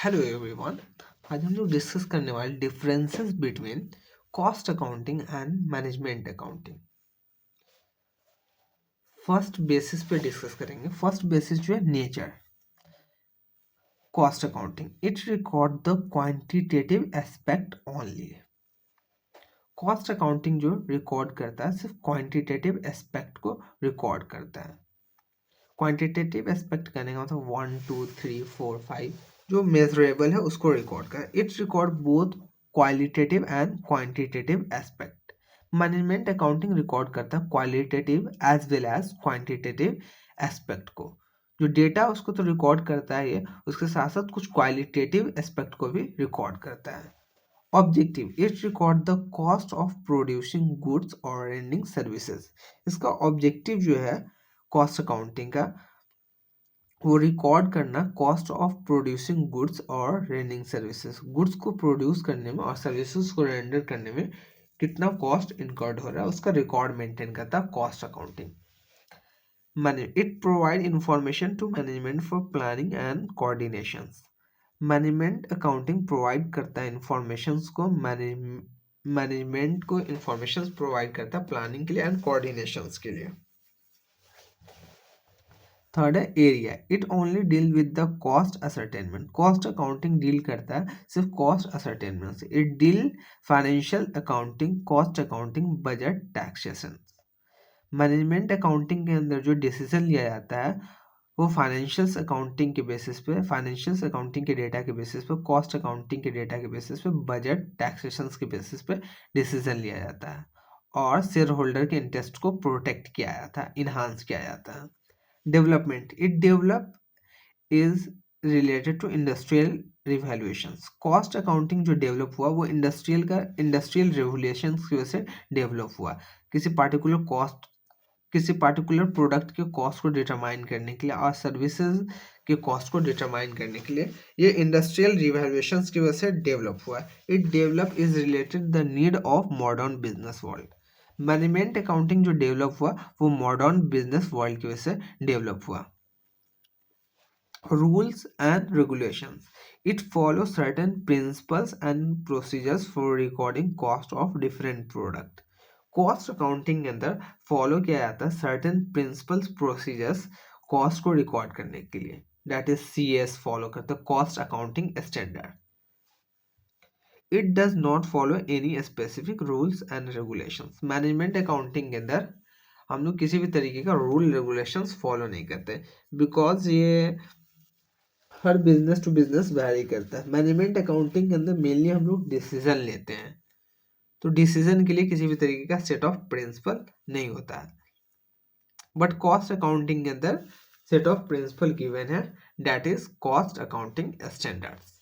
Hello everyone. आज हम लोग डिस्कस करने वाले differences between cost accounting and management accounting. First basis पे डिस्कस करेंगे। फर्स्ट बेसिस जो है nature. Cost accounting it record the quantitative aspect only. Cost accounting जो रिकॉर्ड करता है सिर्फ क्वांटिटेटिव एस्पेक्ट को रिकॉर्ड करता है। क्वांटिटेटिव एस्पेक्ट करने का मतलब 1 2 3 4 5 जो मेजरेबल है उसको रिकॉर्ड कर। It record both qualitative and quantitative aspect. Management accounting record करता है qualitative as well as quantitative aspect को। जो डेटा उसको तो रिकॉर्ड करता है ये, उसके साथ साथ कुछ क्वालिटेटिव एस्पेक्ट को भी रिकॉर्ड करता है। Objective it record the cost of producing goods और रेंडिंग सर्विसेज। इसका ऑब्जेक्टिव जो है कॉस्ट अकाउंटिंग का वो रिकॉर्ड करना कॉस्ट ऑफ प्रोड्यूसिंग गुड्स और रेंडिंग सर्विसेज। गुड्स को प्रोड्यूस करने में और सर्विसेज को रेंडर करने में कितना कॉस्ट इनकर्ड हो रहा है उसका रिकॉर्ड मेंटेन करता है cost accounting. It provide information to management for planning and coordination. Management accounting provide करता है इंफॉर्मेशन को मैनेजमेंट को इंफॉर्मेशन प्रोवाइड करता है प्लानिंग के लिए एंड कोऑर्डिनेशन के लिए। थर्ड है area. It only deal with the cost ascertainment. Cost accounting deal करता है सिर्फ कॉस्ट असरटेनमेंट से। It deal financial accounting, cost accounting, budget, taxation. Management accounting के अंदर जो डिसीजन लिया जाता है वो फाइनेंशियल्स अकाउंटिंग के बेसिस पे, फाइनेंशियल्स अकाउंटिंग के डेटा के बेसिस पे, कॉस्ट अकाउंटिंग के डेटा के बेसिस पे, बजट टैक्सेशन के बेसिस पे डिसीजन लिया जाता है और शेयर होल्डर के इंटरेस्ट को प्रोटेक्ट किया जाता है, इन्हांस किया जाता है। Development it develop is related to industrial revaluations. Cost accounting जो डेवलप हुआ वो इंडस्ट्रियल रेवुलेशंस की वजह से डेवलप हुआ। किसी पार्टिकुलर प्रोडक्ट के कॉस्ट को डिटरमाइन करने के लिए और सर्विसेज के कॉस्ट को डिटरमाइन करने के लिए ये इंडस्ट्रियल रिवैल्यूएशंस की वजह से डेवलप हुआ। It develop is related the need of modern business world. Management accounting जो डेवलप हुआ वो मॉडर्न बिजनेस वर्ल्ड की वजह से डेवलप हुआ। Rules and regulations. It follows certain principles and procedures for recording cost of different product. Cost accounting के अंदर follow किया जाता है सर्टेन प्रिंसिपल्स प्रोसीजर्स कॉस्ट को रिकॉर्ड करने के लिए। दैट इज CS फॉलो करता है cost accounting standard. It does not follow any specific rules and regulations. Management accounting के अंदर हम लोग किसी भी तरीके का रूल रेगुलेशंस फॉलो नहीं करते बिकॉज ये हर बिजनेस टू बिजनेस वैरी करता है। मैनेजमेंट अकाउंटिंग के अंदर मेनली हम लोग डिसीजन लेते हैं, तो डिसीजन के लिए किसी भी तरीके का सेट ऑफ प्रिंसिपल नहीं होता है। बट कॉस्ट अकाउंटिंग के अंदर सेट ऑफ प्रिंसिपल गिवन है, that is cost accounting standards.